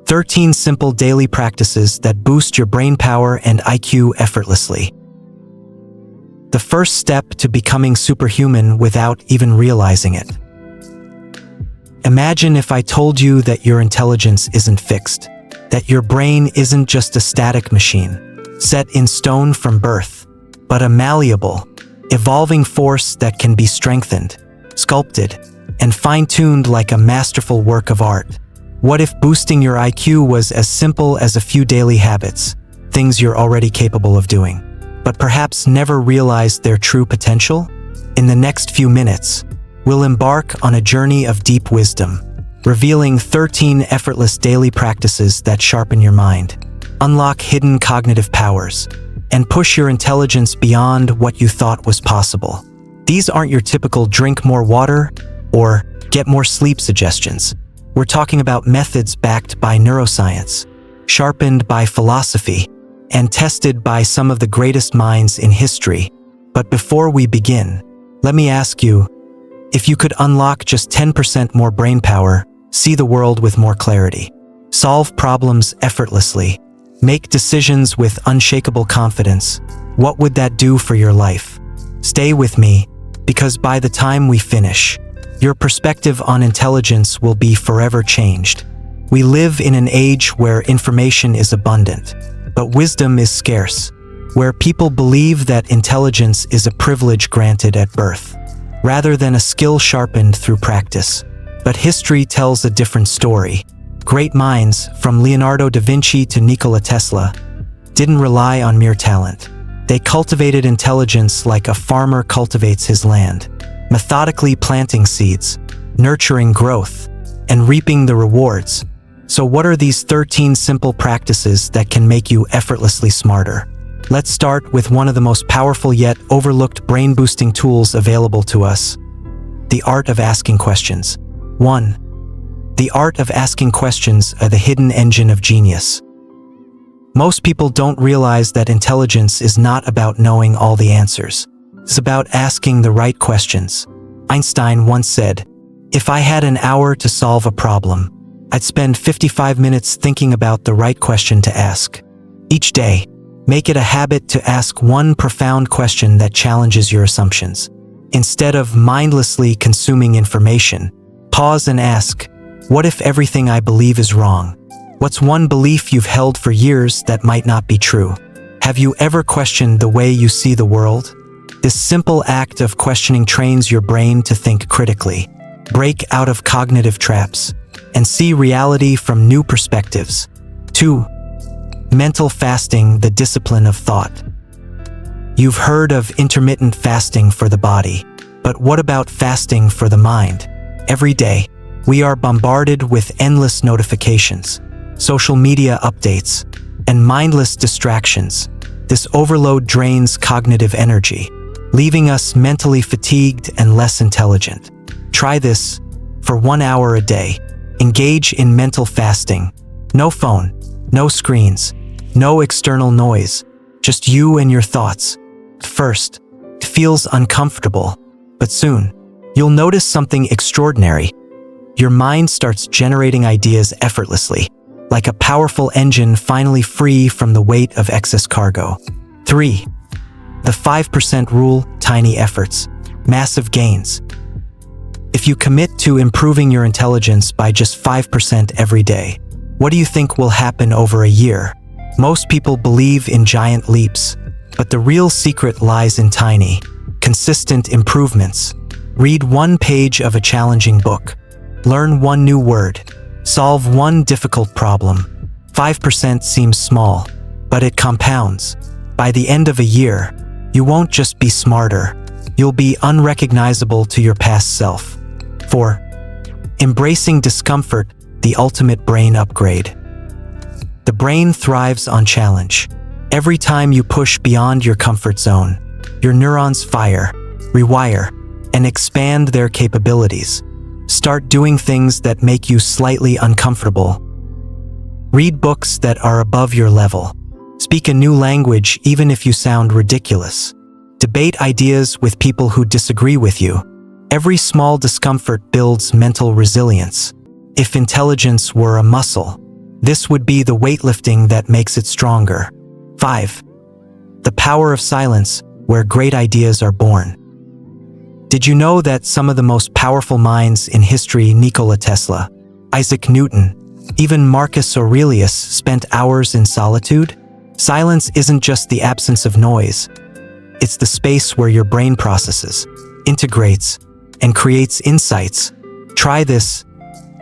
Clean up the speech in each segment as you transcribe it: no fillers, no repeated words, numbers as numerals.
13 simple daily practices that boost your brain power and IQ effortlessly. The first step to becoming superhuman without even realizing it. Imagine if I told you that your intelligence isn't fixed, that your brain isn't just a static machine, set in stone from birth, but a malleable, evolving force that can be strengthened, sculpted, and fine-tuned like a masterful work of art. What if boosting your IQ was as simple as a few daily habits, things you're already capable of doing, but perhaps never realized their true potential? In the next few minutes, we'll embark on a journey of deep wisdom, revealing 13 effortless daily practices that sharpen your mind, unlock hidden cognitive powers, and push your intelligence beyond what you thought was possible. These aren't your typical drink more water or get more sleep suggestions. We're talking about methods backed by neuroscience, sharpened by philosophy, and tested by some of the greatest minds in history. But before we begin, let me ask you, if you could unlock just 10% more brain power, see the world with more clarity, solve problems effortlessly, make decisions with unshakable confidence, what would that do for your life? Stay with me, because by the time we finish, your perspective on intelligence will be forever changed. We live in an age where information is abundant, but wisdom is scarce, where people believe that intelligence is a privilege granted at birth, rather than a skill sharpened through practice. But history tells a different story. Great minds, from Leonardo da Vinci to Nikola Tesla, didn't rely on mere talent. They cultivated intelligence like a farmer cultivates his land, methodically planting seeds, nurturing growth, and reaping the rewards. So what are these 13 simple practices that can make you effortlessly smarter? Let's start with one of the most powerful yet overlooked brain-boosting tools available to us: the art of asking questions. 1. The art of asking questions are the hidden engine of genius. Most people don't realize that intelligence is not about knowing all the answers. It's about asking the right questions. Einstein once said, "If I had an hour to solve a problem, I'd spend 55 minutes thinking about the right question to ask." Each day, make it a habit to ask one profound question that challenges your assumptions. Instead of mindlessly consuming information, pause and ask, what if everything I believe is wrong? What's one belief you've held for years that might not be true? Have you ever questioned the way you see the world? This simple act of questioning trains your brain to think critically, break out of cognitive traps, and see reality from new perspectives. 2. Mental fasting, the discipline of thought. You've heard of intermittent fasting for the body, but what about fasting for the mind? Every day, we are bombarded with endless notifications, social media updates, and mindless distractions. This overload drains cognitive energy, leaving us mentally fatigued and less intelligent. Try this for 1 hour a day. Engage in mental fasting. No phone, no screens, no external noise, just you and your thoughts. At first, it feels uncomfortable, but soon, you'll notice something extraordinary. Your mind starts generating ideas effortlessly, like a powerful engine finally free from the weight of excess cargo. 3. The 5% rule, tiny efforts, massive gains. If you commit to improving your intelligence by just 5% every day, what do you think will happen over a year? Most people believe in giant leaps, but the real secret lies in tiny, consistent improvements. Read one page of a challenging book, learn one new word, solve one difficult problem. 5% seems small, but it compounds. By the end of a year, you won't just be smarter, you'll be unrecognizable to your past self. 4. Embracing discomfort, the ultimate brain upgrade. The brain thrives on challenge. Every time you push beyond your comfort zone, your neurons fire, rewire, and expand their capabilities. Start doing things that make you slightly uncomfortable. Read books that are above your level. Speak a new language even if you sound ridiculous. Debate ideas with people who disagree with you. Every small discomfort builds mental resilience. If intelligence were a muscle, This would be the weightlifting that makes it stronger. 5. The power of silence, where great ideas are born. Did you know that some of the most powerful minds in history, Nikola Tesla, Isaac Newton, even Marcus Aurelius, spent hours in solitude? Silence isn't just the absence of noise. It's the space where your brain processes, integrates, and creates insights. Try this.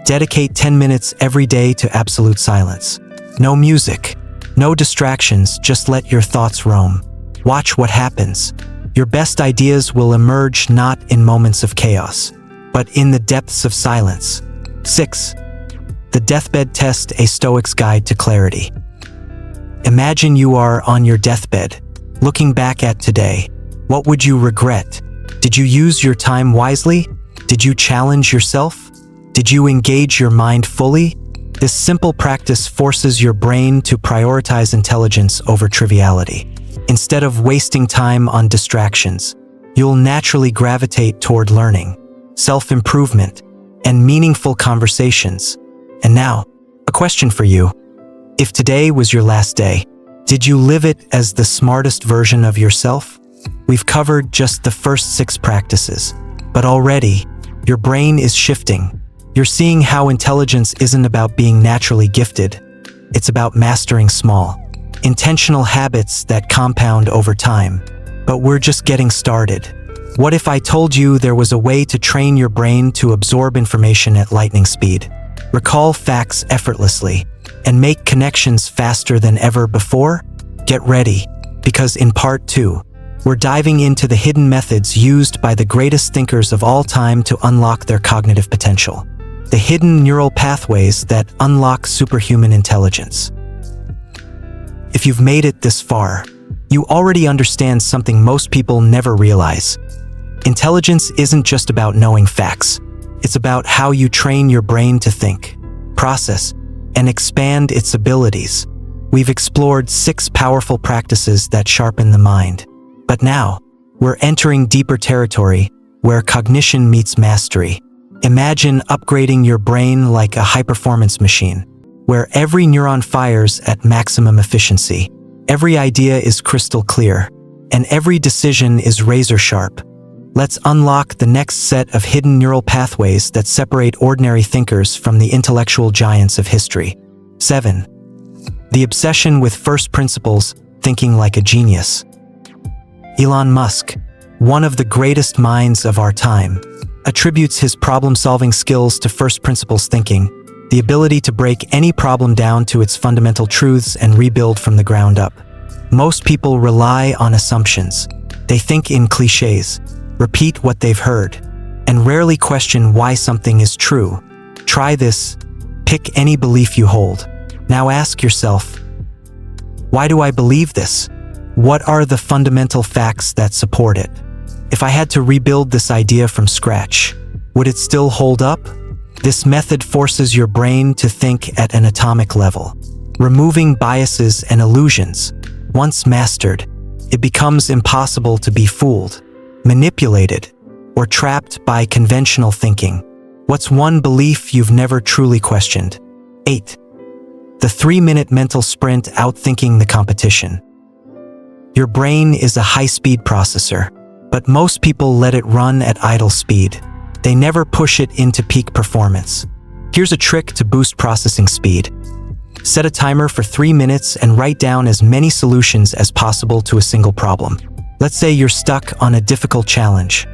Dedicate 10 minutes every day to absolute silence. No music, no distractions, just let your thoughts roam. Watch what happens. Your best ideas will emerge not in moments of chaos, but in the depths of silence. 6. The Deathbed Test, a Stoic's Guide to Clarity. Imagine you are on your deathbed, looking back at today. What would you regret? Did you use your time wisely? Did you challenge yourself? Did you engage your mind fully? This simple practice forces your brain to prioritize intelligence over triviality. Instead of wasting time on distractions, you'll naturally gravitate toward learning, self-improvement, and meaningful conversations. And now, a question for you. If today was your last day, did you live it as the smartest version of yourself? We've covered just the first 6 practices, but already, your brain is shifting. You're seeing how intelligence isn't about being naturally gifted. It's about mastering small, intentional habits that compound over time. But we're just getting started. What if I told you there was a way to train your brain to absorb information at lightning speed, recall facts effortlessly, and make connections faster than ever before? Get ready, because in part 2, we're diving into the hidden methods used by the greatest thinkers of all time to unlock their cognitive potential. The hidden neural pathways that unlock superhuman intelligence. If you've made it this far, you already understand something most people never realize. Intelligence isn't just about knowing facts. It's about how you train your brain to think, process, and expand its abilities. We've explored 6 powerful practices that sharpen the mind. But now, we're entering deeper territory where cognition meets mastery. Imagine upgrading your brain like a high-performance machine, where every neuron fires at maximum efficiency. Every idea is crystal clear, and every decision is razor-sharp. Let's unlock the next set of hidden neural pathways that separate ordinary thinkers from the intellectual giants of history. 7. The obsession with first principles, thinking like a genius. Elon Musk, one of the greatest minds of our time, attributes his problem-solving skills to first principles thinking, the ability to break any problem down to its fundamental truths and rebuild from the ground up. Most people rely on assumptions. They think in cliches, repeat what they've heard, and rarely question why something is true. Try this. Pick any belief you hold. Now ask yourself, why do I believe this? What are the fundamental facts that support it? If I had to rebuild this idea from scratch, would it still hold up? This method forces your brain to think at an atomic level, removing biases and illusions. Once mastered, it becomes impossible to be fooled, manipulated, or trapped by conventional thinking. What's one belief you've never truly questioned? 8. The 3-minute mental sprint, outthinking the competition. Your brain is a high-speed processor, but most people let it run at idle speed. They never push it into peak performance. Here's a trick to boost processing speed. Set a timer for 3 minutes and write down as many solutions as possible to a single problem. Let's say you're stuck on a difficult challenge,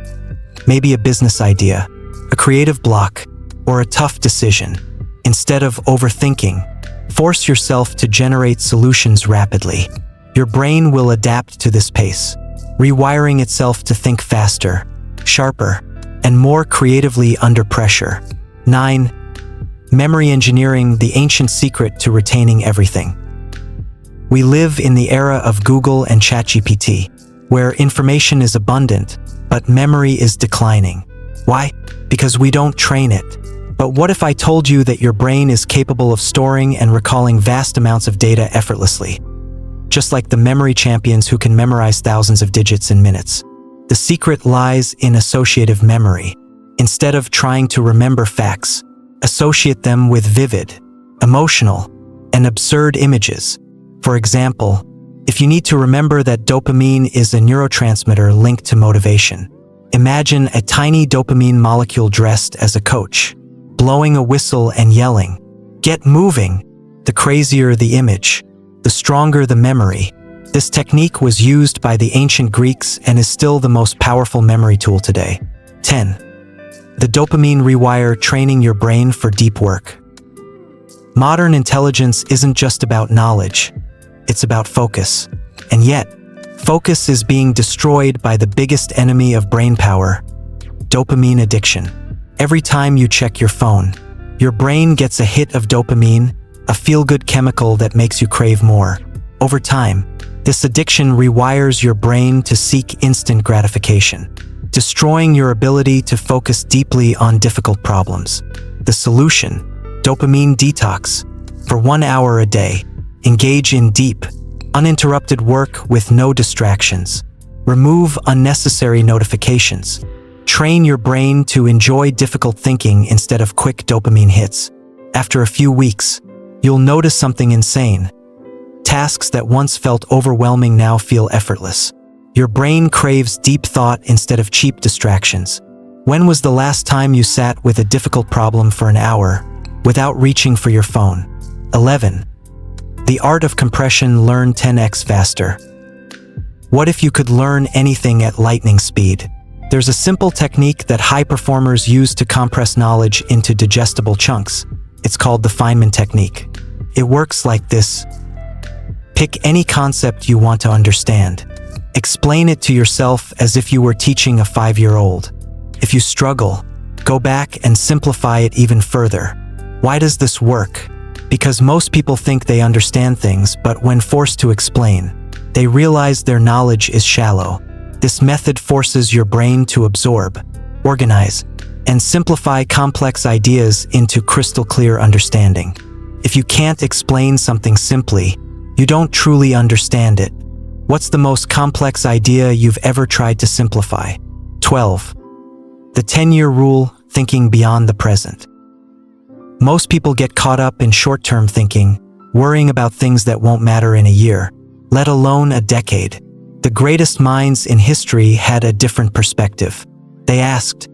maybe a business idea, a creative block, or a tough decision. Instead of overthinking, force yourself to generate solutions rapidly. Your brain will adapt to this pace, rewiring itself to think faster, sharper, and more creatively under pressure. 9. Memory engineering, the ancient secret to retaining everything. We live in the era of Google and ChatGPT, where information is abundant, but memory is declining. Why? Because we don't train it. But what if I told you that your brain is capable of storing and recalling vast amounts of data effortlessly? Just like the memory champions who can memorize thousands of digits in minutes. The secret lies in associative memory. Instead of trying to remember facts, associate them with vivid, emotional, and absurd images. For example, if you need to remember that dopamine is a neurotransmitter linked to motivation, imagine a tiny dopamine molecule dressed as a coach, blowing a whistle and yelling, "Get moving!" The crazier the image, the stronger the memory. This technique was used by the ancient Greeks and is still the most powerful memory tool today. 10. The dopamine rewire, training your brain for deep work. Modern intelligence isn't just about knowledge, it's about focus. And yet, focus is being destroyed by the biggest enemy of brain power, dopamine addiction. Every time you check your phone, your brain gets a hit of dopamine, a feel-good chemical that makes you crave more. Over time, this addiction rewires your brain to seek instant gratification, destroying your ability to focus deeply on difficult problems. The solution: dopamine detox. For 1 hour a day, engage in deep, uninterrupted work with no distractions. Remove unnecessary notifications. Train your brain to enjoy difficult thinking instead of quick dopamine hits. After a few weeks, you'll notice something insane. Tasks that once felt overwhelming now feel effortless. Your brain craves deep thought instead of cheap distractions. When was the last time you sat with a difficult problem for an hour without reaching for your phone? 11. The art of compression, learn 10x faster. What if you could learn anything at lightning speed? There's a simple technique that high performers use to compress knowledge into digestible chunks. It's called the Feynman technique. It works like this. Pick any concept you want to understand. Explain it to yourself as if you were teaching a 5-year-old. If you struggle, go back and simplify it even further. Why does this work? Because most people think they understand things, but when forced to explain, they realize their knowledge is shallow. This method forces your brain to absorb, organize, and simplify complex ideas into crystal clear understanding. If you can't explain something simply, you don't truly understand it. What's the most complex idea you've ever tried to simplify? 12. The 10-year rule, thinking beyond the present. Most people get caught up in short-term thinking, worrying about things that won't matter in a year, let alone a decade. The greatest minds in history had a different perspective. They asked,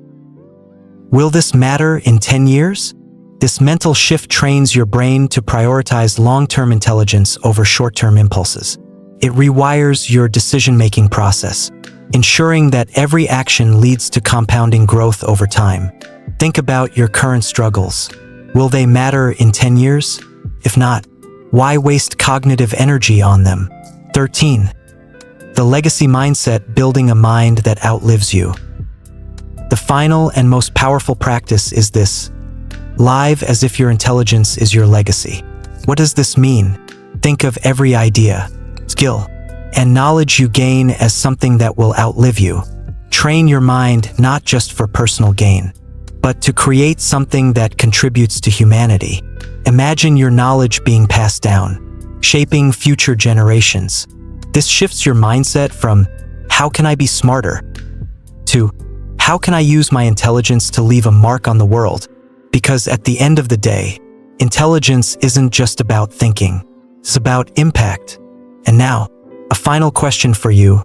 will this matter in 10 years? This mental shift trains your brain to prioritize long-term intelligence over short-term impulses. It rewires your decision-making process, ensuring that every action leads to compounding growth over time. Think about your current struggles. Will they matter in 10 years? If not, why waste cognitive energy on them? 13. The legacy mindset, building a mind that outlives you. The final and most powerful practice is this. Live as if your intelligence is your legacy. What does this mean? Think of every idea, skill, and knowledge you gain as something that will outlive you. Train your mind not just for personal gain, but to create something that contributes to humanity. Imagine your knowledge being passed down, shaping future generations. This shifts your mindset from, how can I be smarter? To, how can I use my intelligence to leave a mark on the world? Because at the end of the day, intelligence isn't just about thinking, it's about impact. And now, a final question for you.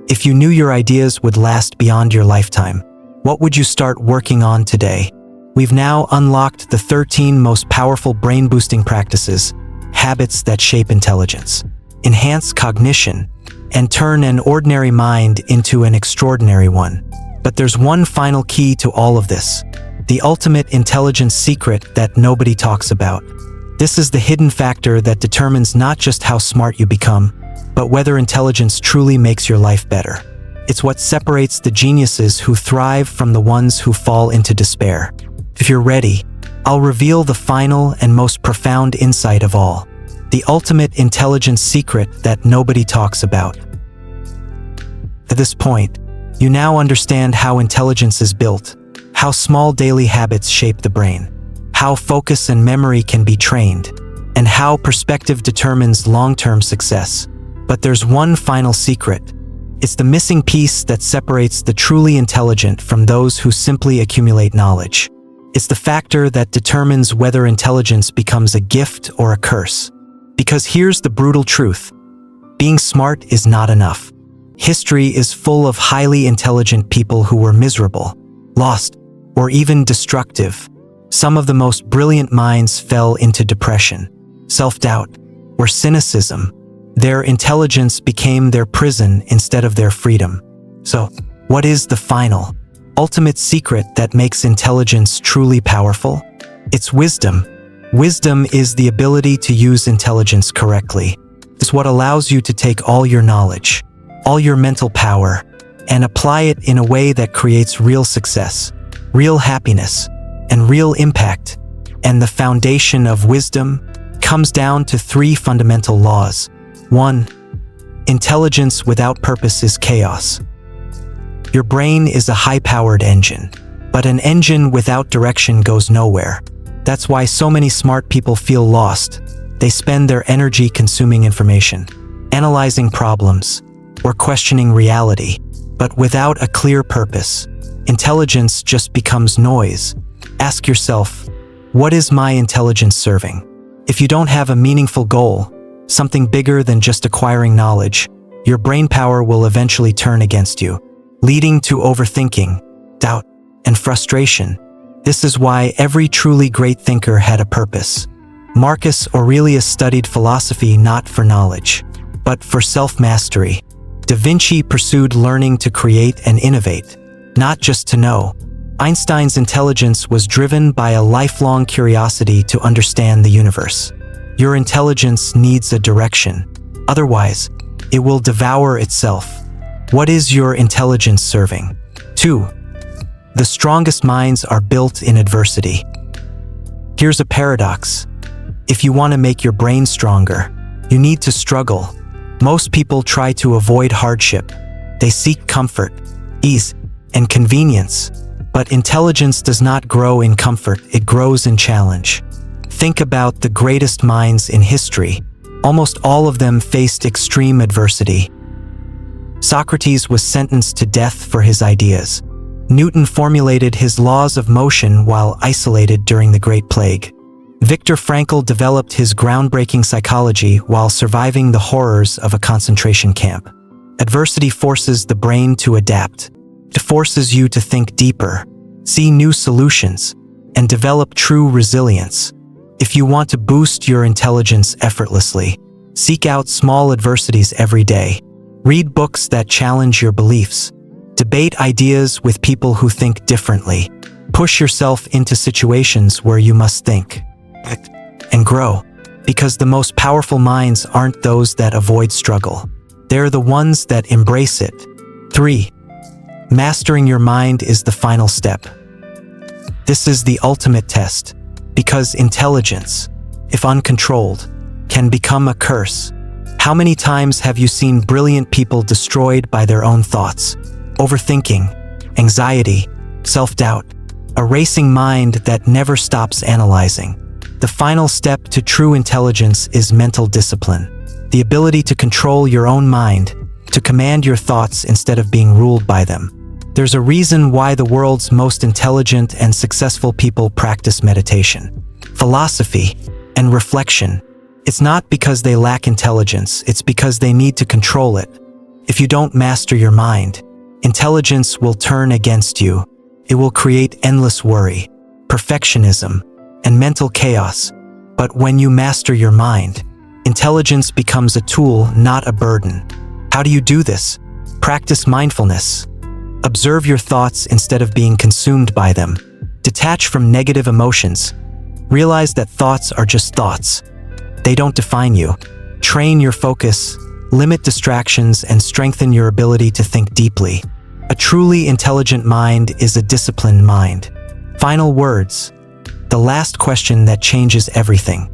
If you knew your ideas would last beyond your lifetime, what would you start working on today? We've now unlocked the 13 most powerful brain-boosting practices, habits that shape intelligence, enhance cognition, and turn an ordinary mind into an extraordinary one. But there's one final key to all of this. The ultimate intelligence secret that nobody talks about. This is the hidden factor that determines not just how smart you become, but whether intelligence truly makes your life better. It's what separates the geniuses who thrive from the ones who fall into despair. If you're ready, I'll reveal the final and most profound insight of all. The ultimate intelligence secret that nobody talks about. At this point, you now understand how intelligence is built, how small daily habits shape the brain, how focus and memory can be trained, and how perspective determines long-term success. But there's one final secret. It's the missing piece that separates the truly intelligent from those who simply accumulate knowledge. It's the factor that determines whether intelligence becomes a gift or a curse. Because here's the brutal truth. Being smart is not enough. History is full of highly intelligent people who were miserable, lost, or even destructive. Some of the most brilliant minds fell into depression, self-doubt, or cynicism. Their intelligence became their prison instead of their freedom. So, what is the final, ultimate secret that makes intelligence truly powerful? It's wisdom. Wisdom is the ability to use intelligence correctly. It's what allows you to take all your knowledge, all your mental power, and apply it in a way that creates real success, real happiness, and real impact. And the foundation of wisdom comes down to 3 fundamental laws. 1. Intelligence without purpose is chaos. Your brain is a high-powered engine, but an engine without direction goes nowhere. That's why so many smart people feel lost. They spend their energy consuming information, analyzing problems, or questioning reality. But without a clear purpose, intelligence just becomes noise. Ask yourself, what is my intelligence serving? If you don't have a meaningful goal, something bigger than just acquiring knowledge, your brain power will eventually turn against you, leading to overthinking, doubt, and frustration. This is why every truly great thinker had a purpose. Marcus Aurelius studied philosophy not for knowledge, but for self-mastery. Da Vinci pursued learning to create and innovate, not just to know. Einstein's intelligence was driven by a lifelong curiosity to understand the universe. Your intelligence needs a direction. Otherwise, it will devour itself. What is your intelligence serving? 2. The strongest minds are built in adversity. Here's a paradox. If you want to make your brain stronger, you need to struggle. Most people try to avoid hardship. They seek comfort, ease, and convenience. But intelligence does not grow in comfort, it grows in challenge. Think about the greatest minds in history. Almost all of them faced extreme adversity. Socrates was sentenced to death for his ideas. Newton formulated his laws of motion while isolated during the Great Plague. Viktor Frankl developed his groundbreaking psychology while surviving the horrors of a concentration camp. Adversity forces the brain to adapt. It forces you to think deeper, see new solutions, and develop true resilience. If you want to boost your intelligence effortlessly, seek out small adversities every day. Read books that challenge your beliefs. Debate ideas with people who think differently. Push yourself into situations where you must think, act, and grow. Because the most powerful minds aren't those that avoid struggle. They're the ones that embrace it. 3. Mastering your mind is the final step. This is the ultimate test, because intelligence, if uncontrolled, can become a curse. How many times have you seen brilliant people destroyed by their own thoughts? Overthinking, anxiety, self-doubt, a racing mind that never stops analyzing. The final step to true intelligence is mental discipline, the ability to control your own mind, to command your thoughts instead of being ruled by them. There's a reason why the world's most intelligent and successful people practice meditation, philosophy, and reflection. It's not because they lack intelligence, it's because they need to control it. If you don't master your mind, intelligence will turn against you. It will create endless worry, perfectionism, and mental chaos. But when you master your mind, intelligence becomes a tool, not a burden. How do you do this? Practice mindfulness. Observe your thoughts instead of being consumed by them. Detach from negative emotions. Realize that thoughts are just thoughts. They don't define you. Train your focus, limit distractions, and strengthen your ability to think deeply. A truly intelligent mind is a disciplined mind. Final words. The last question that changes everything.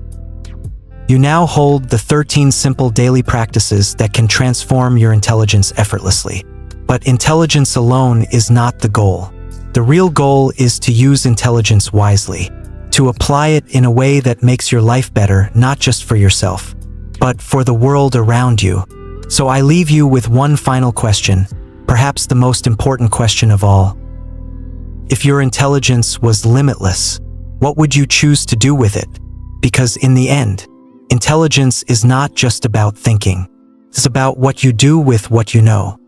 You now hold the 13 simple daily practices that can transform your intelligence effortlessly. But intelligence alone is not the goal. The real goal is to use intelligence wisely, to apply it in a way that makes your life better, not just for yourself, but for the world around you. So I leave you with one final question, perhaps the most important question of all. If your intelligence was limitless, what would you choose to do with it? Because in the end, intelligence is not just about thinking. It's about what you do with what you know.